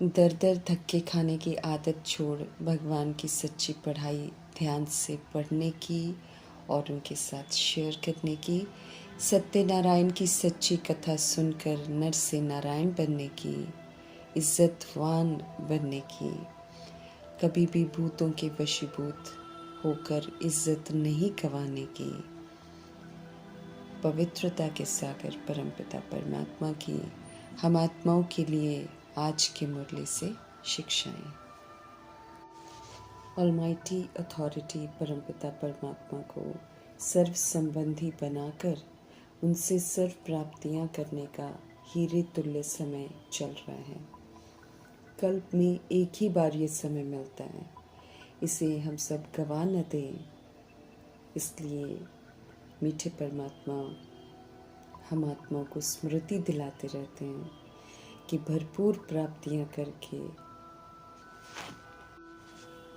दर दर धक्के खाने की आदत छोड़ भगवान की सच्ची पढ़ाई ध्यान से पढ़ने की और उनके साथ शेयर करने की, सत्यनारायण की सच्ची कथा सुनकर नर से नारायण बनने की, इज्जतवान बनने की, कभी भी भूतों के वशीभूत होकर इज्जत नहीं गंवाने की, पवित्रता के सागर परमपिता परमात्मा की हम आत्माओं के लिए आज के मुरली से शिक्षाएं। ऑलमाइटी अथॉरिटी परमपिता परमात्मा को सर्व संबंधी बनाकर उनसे सर्व प्राप्तियां करने का हीरे तुल्य समय चल रहा है। कल्प में एक ही बार ये समय मिलता है, इसे हम सब गवा न दें। इसलिए मीठे परमात्मा हम आत्माओं को स्मृति दिलाते रहते हैं कि भरपूर प्राप्तियां करके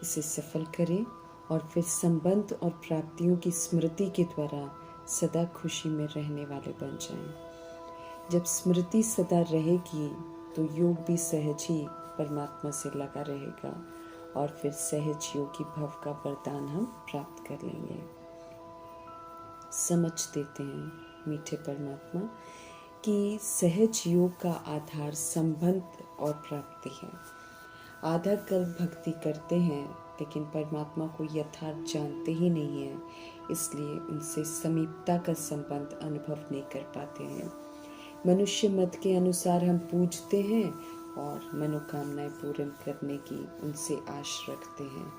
इसे सफल करें और फिर संबंध और प्राप्तियों की स्मृति के द्वारा सदा खुशी में रहने वाले बन जाएं। जब स्मृति सदा रहेगी तो योग भी सहज ही परमात्मा से लगा रहेगा और फिर सहज योगी भव का वरदान हम प्राप्त कर लेंगे। समझ देते हैं मीठे परमात्मा कि सहज योग का आधार संबंध और प्राप्ति है। आधा कल्प भक्ति करते हैं लेकिन परमात्मा को यथार्थ जानते ही नहीं है, इसलिए उनसे समीपता का संबंध अनुभव नहीं कर पाते हैं। मनुष्य मत के अनुसार हम पूजते हैं और मनोकामनाएं पूर्ण करने की उनसे आश रखते हैं,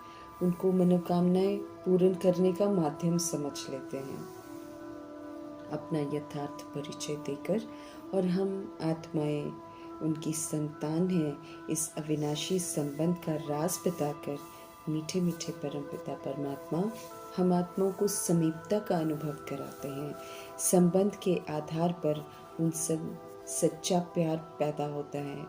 उनको मनोकामनाएं पूर्ण करने का माध्यम समझ लेते हैं अपना यथार्थ परिचय देकर, और हम आत्माएं उनकी संतान हैं। इस अविनाशी संबंध का राज बताकर मीठे मीठे परमपिता परमात्मा हम आत्माओं को समीपता का अनुभव कराते हैं। संबंध के आधार पर उन सब सच्चा प्यार पैदा होता है।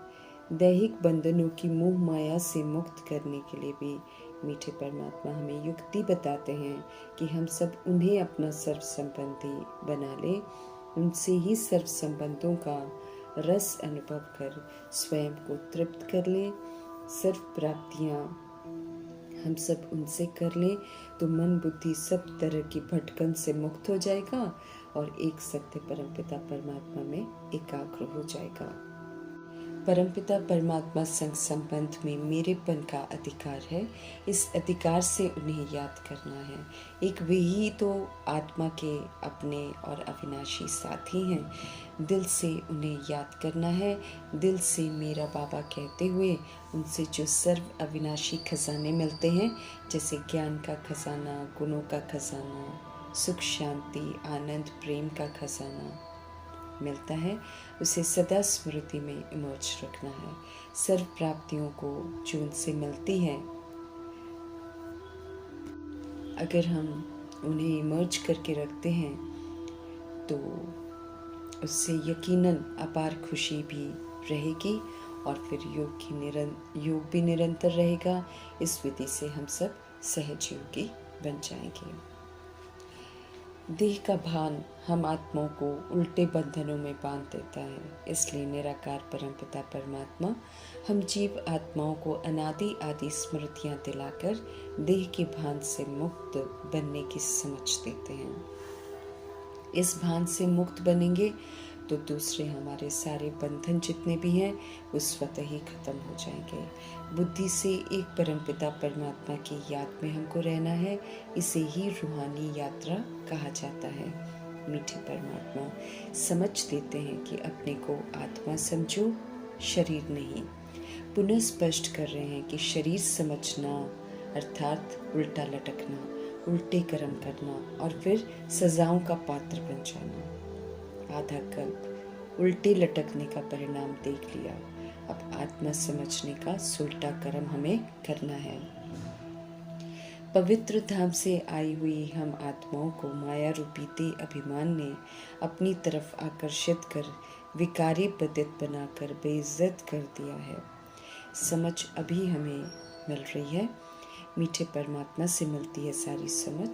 दैहिक बंधनों की मोह माया से मुक्त करने के लिए भी मीठे परमात्मा हमें युक्ति बताते हैं कि हम सब उन्हें अपना सर्व संबंधी बना लें, उनसे ही सर्व संबंधों का रस अनुभव कर स्वयं को तृप्त कर लें। सर्व प्राप्तियां हम सब उनसे कर लें तो मन बुद्धि सब तरह की भटकन से मुक्त हो जाएगा और एक सत्य परमपिता परमात्मा में एकाग्र हो जाएगा। परमपिता परमात्मा संग संबंध में मेरेपन का अधिकार है। इस अधिकार से उन्हें याद करना है। एक वे ही तो आत्मा के अपने और अविनाशी साथी हैं। दिल से उन्हें याद करना है। दिल से मेरा बाबा कहते हुए उनसे जो सर्व अविनाशी खजाने मिलते हैं, जैसे ज्ञान का खजाना, गुणों का खजाना, सुख शांति आनंद प्रेम का खजाना मिलता है, उसे सदा स्मृति में इमर्ज रखना है। सर्व प्राप्तियों को जो उनसे मिलती है, अगर हम उन्हें इमर्ज करके रखते हैं तो उससे यकीनन अपार खुशी भी रहेगी और फिर योग भी निरंतर रहेगा। इस विधि से हम सब सहज योगी बन जाएंगे। देह का भान हम आत्माओं को उल्टे बंधनों में बांध देता है, इसलिए निराकार परमपिता परमात्मा हम जीव आत्माओं को अनादि आदि स्मृतियां दिलाकर देह के भान से मुक्त बनने की समझ देते हैं। इस भान से मुक्त बनेंगे तो दूसरे हमारे सारे बंधन जितने भी हैं वो स्वतः ही खत्म हो जाएंगे। बुद्धि से एक परमपिता परमात्मा की याद में हमको रहना है। इसे ही रूहानी यात्रा कहा जाता है। मीठे परमात्मा समझ देते हैं कि अपने को आत्मा समझो, शरीर नहीं। पुनः स्पष्ट कर रहे हैं कि शरीर समझना अर्थात उल्टा लटकना, उल्टे कर्म करना और फिर सजाओं का पात्र बन जाना। आधा कल्प उल्टे लटकने का परिणाम देख लिया, अब आत्मा समझने का सुलटा कर्म हमें करना है। पवित्र धाम से आई हुई हम आत्माओं को माया रूपी देह अभिमान ने अपनी तरफ आकर्षित कर विकारी पतित बनाकर बेइज्जत कर दिया है। समझ अभी हमें मिल रही है। मीठे परमात्मा से मिलती है सारी समझ।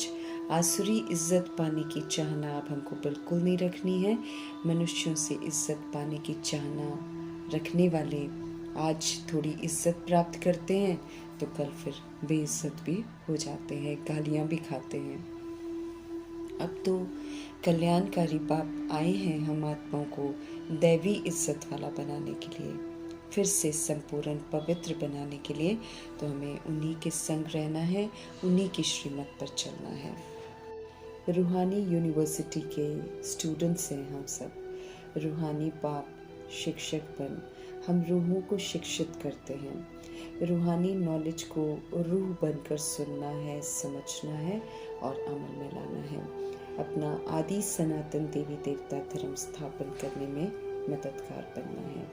आसुरी इज्जत पाने की चाहना अब हमको बिल्कुल नहीं रखनी है। मनुष्यों से इज्जत पाने की चाहना रखने वाले आज थोड़ी इज्जत प्राप्त करते हैं तो कल फिर बेइज्जत भी हो जाते हैं, गालियाँ भी खाते हैं। अब तो कल्याणकारी बाप आए हैं हम आत्माओं को दैवी इज्जत वाला बनाने के लिए, फिर से संपूर्ण पवित्र बनाने के लिए। तो हमें उन्हीं के संग रहना है, उन्हीं की श्रीमत पर चलना है। रूहानी यूनिवर्सिटी के स्टूडेंट्स हैं हम सब। रूहानी बाप शिक्षक बन हम रूहों को शिक्षित करते हैं। रूहानी नॉलेज को रूह बनकर सुनना है, समझना है और अमल में लाना है। अपना आदि सनातन देवी देवता धर्म स्थापन करने में मददगार बनना है।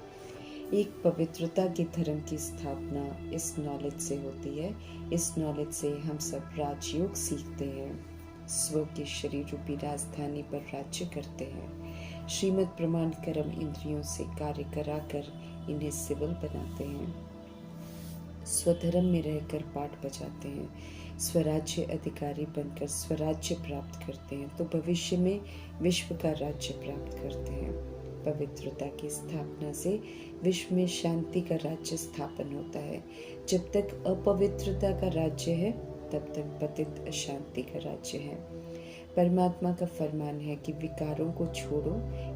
एक पवित्रता के धर्म की स्थापना इस नॉलेज से होती है। इस नॉलेज से हम सब राजयोग सीखते हैं, स्व के शरीर रूपी राजधानी पर राज्य करते हैं। श्रीमद् प्रमाण कर्म इंद्रियों से कार्य कराकर इन्हें सिविल बनाते हैं। स्वधर्म में रहकर पाठ बजाते हैं, स्वराज्य अधिकारी बनकर स्वराज्य प्राप्त करते हैं, तो भविष्य में विश्व का राज्य प्राप्त करते हैं। पवित्रता की स्थापना से विश्व में शांति का राज्य स्थापन होता है। जब तक अपवित्रता का राज्य है तब तक पतित अशांति का राज्य है। परमात्मा का फरमान है कि विकारों को छोड़ो,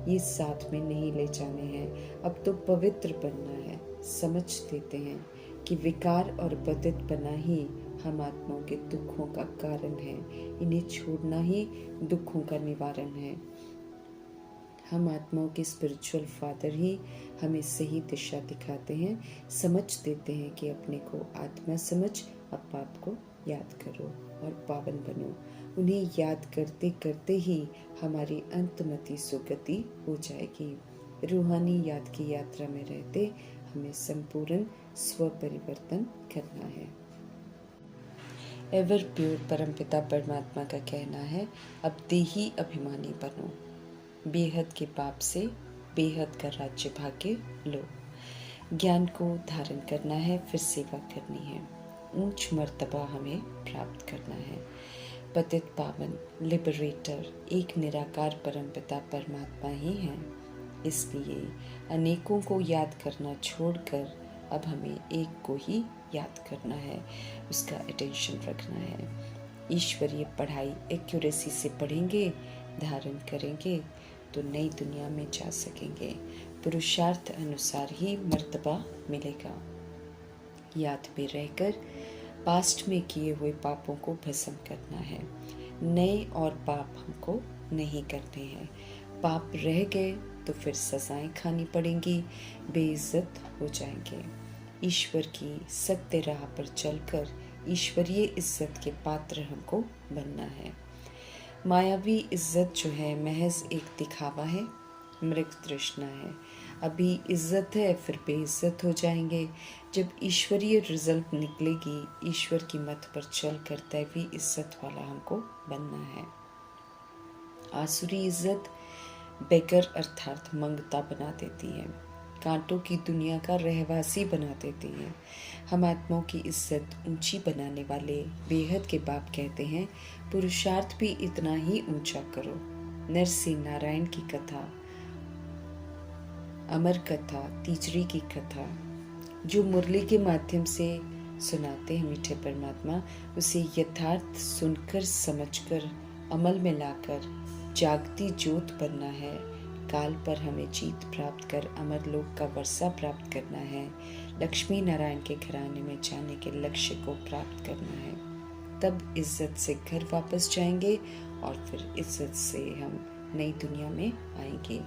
ये साथ में नहीं ले जाने हैं, अब तो पवित्र बनना है। समझ देते हैं कि विकार और पतित बना ही हम आत्माओं के दुखों का कारण है, इन्हें छोड़ना ही दुखों का निवारण है। हम आत्माओं के स्पिरिचुअल फादर ही हमें सही दिशा दिखाते हैं, समझ देते हैं कि अपने को आत्मा समझ, अब पाप को याद करो और पावन बनो। उन्हें याद करते करते ही हमारी अंतमति सुगति हो जाएगी। रूहानी याद की यात्रा में रहते हमें संपूर्ण स्व परिवर्तन करना है। एवर प्योर परमपिता परमात्मा का कहना है, अब देही अभिमानी बनो, बेहद के पाप से बेहद का राज्य भाग्य लो। ज्ञान को धारण करना है, फिर सेवा करनी है, ऊंच मर्तबा हमें प्राप्त करना है। पतित पावन लिबरेटर एक निराकार परमपिता परमात्मा ही हैं। इसलिए अनेकों को याद करना छोड़कर अब हमें एक को ही याद करना है, उसका अटेंशन रखना है। ईश्वरीय पढ़ाई एक्यूरेसी से पढ़ेंगे, धारण करेंगे तो नई दुनिया में जा सकेंगे। पुरुषार्थ अनुसार ही मर्तबा मिलेगा। याद में रहकर पास्ट में किए हुए पापों को भस्म करना है। नए और पाप हमको नहीं करने हैं। पाप रह गए तो फिर सजाएं खानी पड़ेंगी, बेइज्जत हो जाएंगे। ईश्वर की सत्य राह पर चलकर ईश्वरीय इज्जत के पात्र हमको बनना है। मायावी इज्जत जो है महज एक दिखावा है, मृग तृष्णा है। अभी इज्जत है फिर बेइज्जत हो जाएंगे। जब ईश्वरीय रिजल्ट निकलेगी, ईश्वर की मत पर चलकर दैवी इज्जत वाला हमको बनना है। आसुरी इज्जत बेगर अर्थात मंगता बना देती है, कांटों की दुनिया का रहवासी बना देती है। हम आत्माओं की इज्जत ऊंची बनाने वाले बेहद के बाप कहते हैं, पुरुषार्थ भी इतना ही ऊंचा करो। नरसिंह नारायण की कथा, अमर कथा, तीजरी की कथा जो मुरली के माध्यम से सुनाते हैं मीठे परमात्मा, उसे यथार्थ सुनकर समझकर अमल में लाकर जागती ज्योत बनना है। काल पर हमें जीत प्राप्त कर अमर लोक का वर्षा प्राप्त करना है। लक्ष्मी नारायण के घराने में जाने के लक्ष्य को प्राप्त करना है। तब इज्जत से घर वापस जाएंगे और फिर इज्जत से हम नई दुनिया में आएंगे।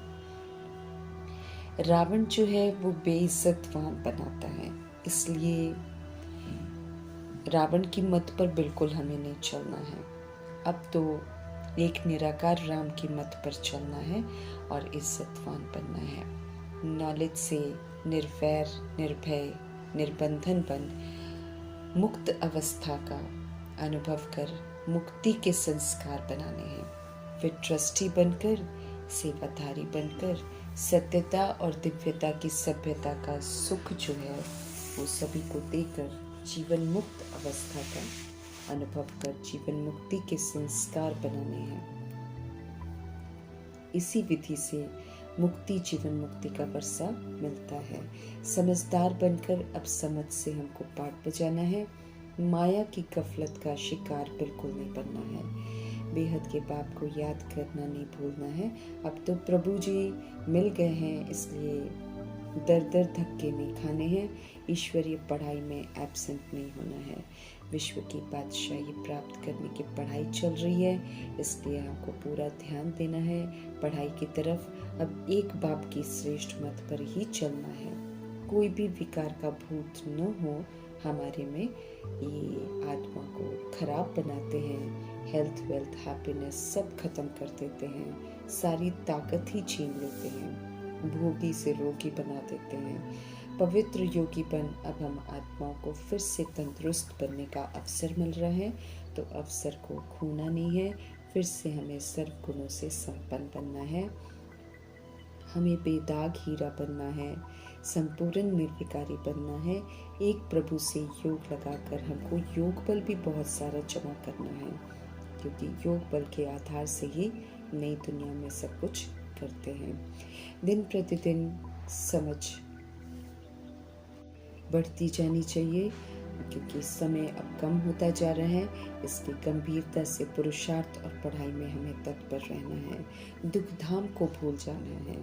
रावण जो है वो बेइज्जतवान बनाता है, इसलिए रावण की मत पर बिल्कुल हमें नहीं चलना है। अब तो एक निराकार राम की मत पर चलना है और इज्जतवान बनना है। नॉलेज से निर्वैर, निर्भय, निर्बंधन बन मुक्त अवस्था का अनुभव कर मुक्ति के संस्कार बनाने हैं। फिर ट्रस्टी बनकर, सेवाधारी बनकर सत्यता और दिव्यता की सभ्यता का सुख जो है वो सभी को देकर जीवन मुक्त अवस्था का अनुभव कर जीवन मुक्ति के संस्कार बनाने हैं। इसी विधि से मुक्ति, जीवन मुक्ति का वर्षा मिलता है। समझदार बनकर अब समझ से हमको पाठ बजाना है। माया की गफलत का शिकार बिल्कुल नहीं बनना है। बेहद के बाप को याद करना नहीं भूलना है। अब तो प्रभु जी मिल गए हैं, इसलिए दर दर धक्के नहीं खाने हैं। ईश्वरीय पढ़ाई में एब्सेंट नहीं होना है। विश्व की बादशाही प्राप्त करने की पढ़ाई चल रही है, इसलिए हमको पूरा ध्यान देना है पढ़ाई की तरफ। अब एक बाप की श्रेष्ठ मत पर ही चलना है। कोई भी विकार का भूत न हो हमारे में, ये आत्मा को खराब बनाते हैं। हेल्थ, वेल्थ, हैप्पीनेस सब खत्म कर देते हैं। सारी ताकत ही छीन लेते हैं। भोगी से रोगी बना देते हैं। पवित्र योगीपन, अब हम आत्माओं को फिर से तंदुरुस्त बनने का अवसर मिल रहा है, तो अवसर को खोना नहीं है। फिर से हमें सर्व गुणों से संपन्न बनना है। हमें बेदाग हीरा बनना है, संपूर्ण निर्विकारी बनना है। एक प्रभु से योग लगाकर हमको योग बल भी बहुत सारा जमा करना है, क्योंकि योग बल के आधार से ही नई दुनिया में सब कुछ करते हैं। दिन प्रतिदिन समझ बढ़ती जानी चाहिए, क्योंकि समय अब कम होता जा रहा है। इसलिए गंभीरता से पुरुषार्थ और पढ़ाई में हमें तत्पर रहना है। दुख धाम को भूल जाना है,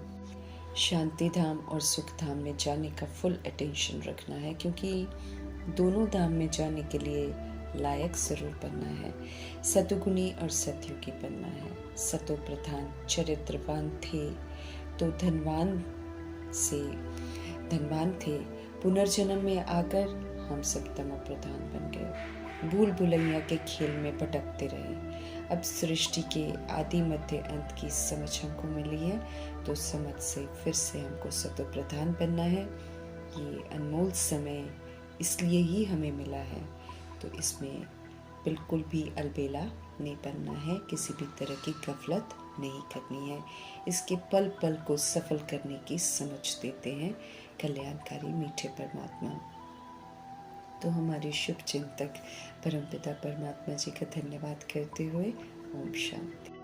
शांति धाम और सुख धाम में जाने का फुल अटेंशन रखना है, क्योंकि दोनों धाम में जाने के लिए लायक जरूर बनना है। सतुगुणी और सतयुगी बनना है। सतो प्रधान चरित्रवान थे तो धनवान थे। पुनर्जन्म में आकर हम सब तमो प्रधान बन गए। भूल भुलैया के खेल में भटकते रहे। अब सृष्टि के आदि मध्य अंत की समझ हमको मिली है, तो समझ से फिर से हमको सतो प्रधान बनना है। ये अनमोल समय इसलिए ही हमें मिला है, तो इसमें बिल्कुल भी अलबेला नहीं बनना है। किसी भी तरह की गफलत नहीं करनी है। इसके पल पल को सफल करने की समझ देते हैं कल्याणकारी मीठे परमात्मा। तो हमारे शुभ चिंतक परमपिता परमात्मा जी का धन्यवाद करते हुए ओम शांति।